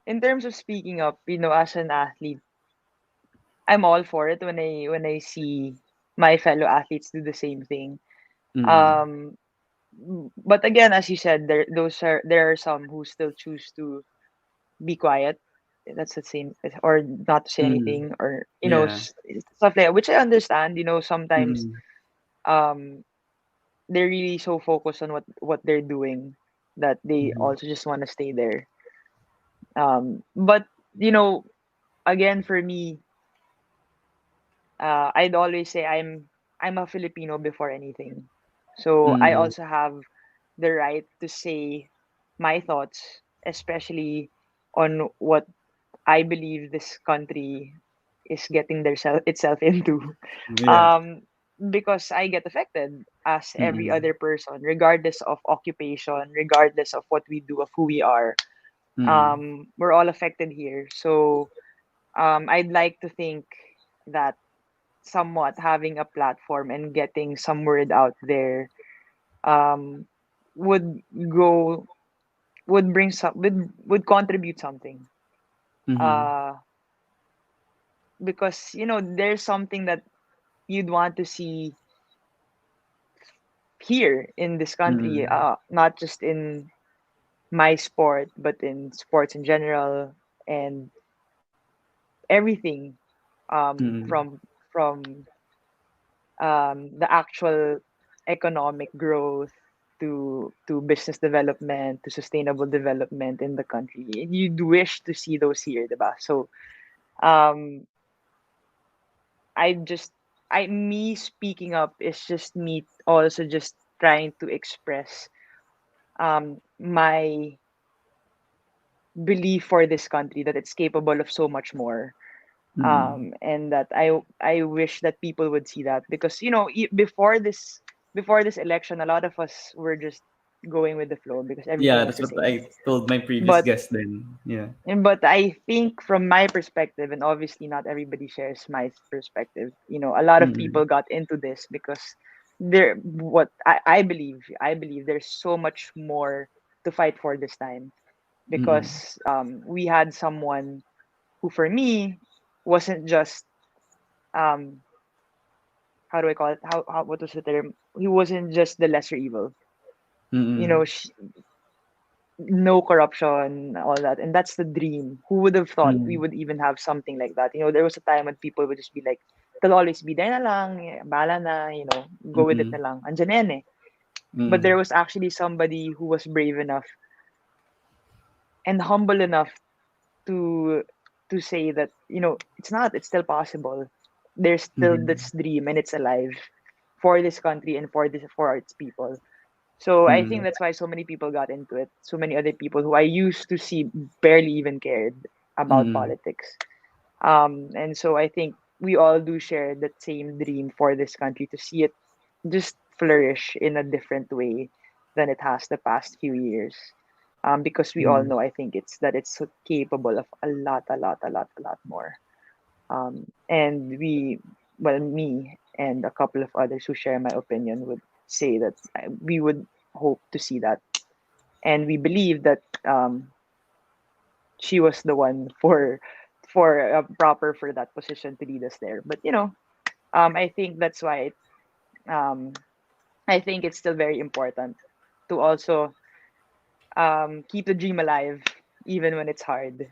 in terms of speaking up, as an athlete, I'm all for it when I see my fellow athletes do the same thing. Mm. Um, but again, as you said, there are some who still choose to be quiet. That's the same, or not to say Mm. anything, or Yeah. stuff like that, which I understand. Sometimes Mm. um they're really so focused on what they're doing that they Mhm. also just want to stay there. But you know, again for me, I'd always say I'm a Filipino before anything. So I Mm. also have the right to say my thoughts, especially on what I believe this country is getting itself into. Yeah. Um, because I get affected as every Mm. other person, regardless of occupation, regardless of what we do, of who we are. Mm. We're all affected here. So I'd like to think that somewhat having a platform and getting some word out there um, would go would bring some would contribute something. Mhm. Uh, because there's something that you'd want to see here in this country, Mm. not just in my sport, but in sports in general and everything Mm. from the actual economic growth to business development to sustainable development in the country. You'd wish to see those here, diba? So um, I just I me speaking up is just me also just trying to express my belief for this country that it's capable of so much more, Mm. and that I wish that people would see that because before this election, a lot of us were just going with the flow because everything Yeah, was that's the what same. I told my previous But guest then. Yeah. but I think from my perspective, and obviously not everybody shares my perspective. A lot of Mm. people got into this because there what I believe there's so much more to fight for this time Mm. because we had someone who for me wasn't just um how do I call it? How what was the term? He wasn't just the lesser evil. You Mm. know, no corruption, all that, and that's the dream. Who would have thought we Mm. would even have something like that? There was a time when people would just be like, "It'll always be there na lang, bala na, go with it Mm. na lang." Andyan na yan eh. But Mm. there was actually somebody who was brave enough and humble enough to say that it's still possible. There's still Mm. this dream and it's alive for this country and for its people. So I think Mm. that's why so many people got into it. So many other people who I used to see barely even cared about Mm. politics. And so I think we all do share that same dream for this country to see it just flourish in a different way than it has the past few years. Because we all Mm. know, I think it's so capable of a lot, a lot, a lot, a lot more. And me and a couple of others who share my opinion would say that we would hope to see that, and we believe that she was the one for proper for that position to lead us there. But I think that's why um, I think it's still very important to also keep the dream alive even when it's hard.